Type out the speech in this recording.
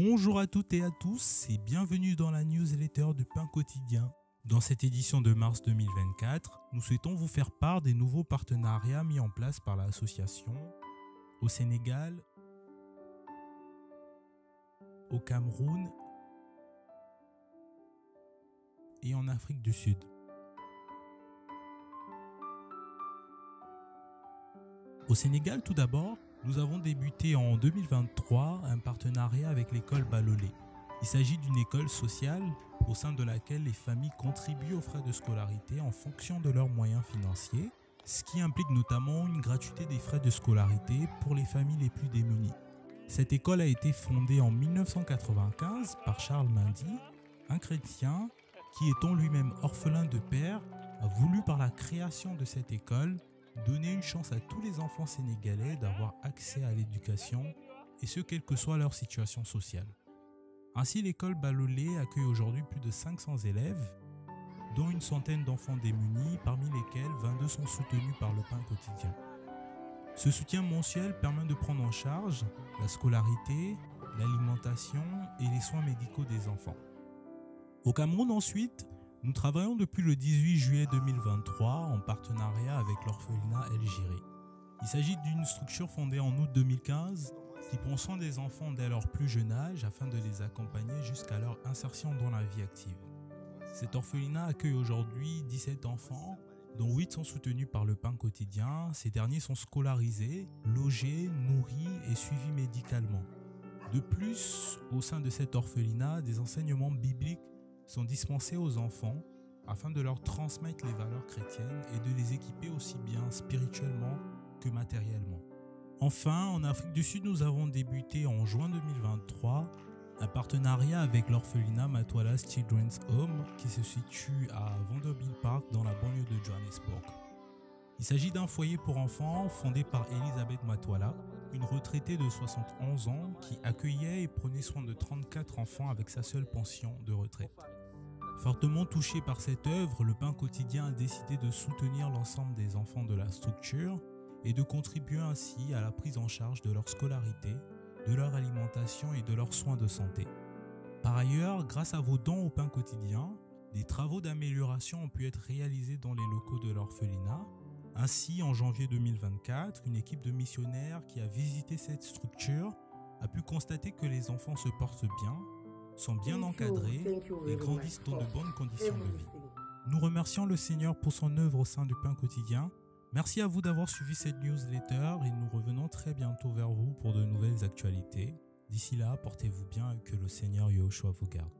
Bonjour à toutes et à tous et bienvenue dans la newsletter du pain quotidien. Dans cette édition de mars 2024, nous souhaitons vous faire part des nouveaux partenariats mis en place par l'association au Sénégal, au Cameroun et en Afrique du Sud. Au Sénégal, tout d'abord, nous avons débuté en 2023 un partenariat avec l'école Balolé. Il s'agit d'une école sociale au sein de laquelle les familles contribuent aux frais de scolarité en fonction de leurs moyens financiers, ce qui implique notamment une gratuité des frais de scolarité pour les familles les plus démunies. Cette école a été fondée en 1995 par Charles Mendy, un chrétien qui, étant lui-même orphelin de père, a voulu par la création de cette école donner une chance à tous les enfants sénégalais d'avoir accès à l'éducation, et ce quelle que soit leur situation sociale. Ainsi, l'école Balolé accueille aujourd'hui plus de 500 élèves, dont une centaine d'enfants démunis, parmi lesquels 22 sont soutenus par le pain quotidien. Ce soutien mensuel permet de prendre en charge la scolarité, l'alimentation et les soins médicaux des enfants. Au Cameroun ensuite, nous travaillons depuis le 18 juillet 2023 en partenariat avec l'orphelinat El Giré. Il s'agit d'une structure fondée en août 2015 qui prend soin des enfants dès leur plus jeune âge afin de les accompagner jusqu'à leur insertion dans la vie active. Cet orphelinat accueille aujourd'hui 17 enfants, dont 8 sont soutenus par le pain quotidien. Ces derniers sont scolarisés, logés, nourris et suivis médicalement. De plus, au sein de cet orphelinat, des enseignements bibliques sont dispensés aux enfants afin de leur transmettre les valeurs chrétiennes et de les équiper aussi bien spirituellement que matériellement. Enfin, en Afrique du Sud, nous avons débuté en juin 2023 un partenariat avec l'orphelinat Matwala's Children's Home qui se situe à Vanderbilt Park dans la banlieue de Johannesburg. Il s'agit d'un foyer pour enfants fondé par Elisabeth Matwala, une retraitée de 71 ans qui accueillait et prenait soin de 34 enfants avec sa seule pension de retraite. Fortement touché par cette œuvre, le pain quotidien a décidé de soutenir l'ensemble des enfants de la structure et de contribuer ainsi à la prise en charge de leur scolarité, de leur alimentation et de leurs soins de santé. Par ailleurs, grâce à vos dons au pain quotidien, des travaux d'amélioration ont pu être réalisés dans les locaux de l'orphelinat. Ainsi, en janvier 2024, une équipe de missionnaires qui a visité cette structure a pu constater que les enfants se portent bien, sont bien encadrés et grandissent dans de bonnes conditions de vie. Nous remercions le Seigneur pour son œuvre au sein du pain quotidien. Merci à vous d'avoir suivi cette newsletter et nous revenons très bientôt vers vous pour de nouvelles actualités. D'ici là, portez-vous bien et que le Seigneur Yahushua vous garde.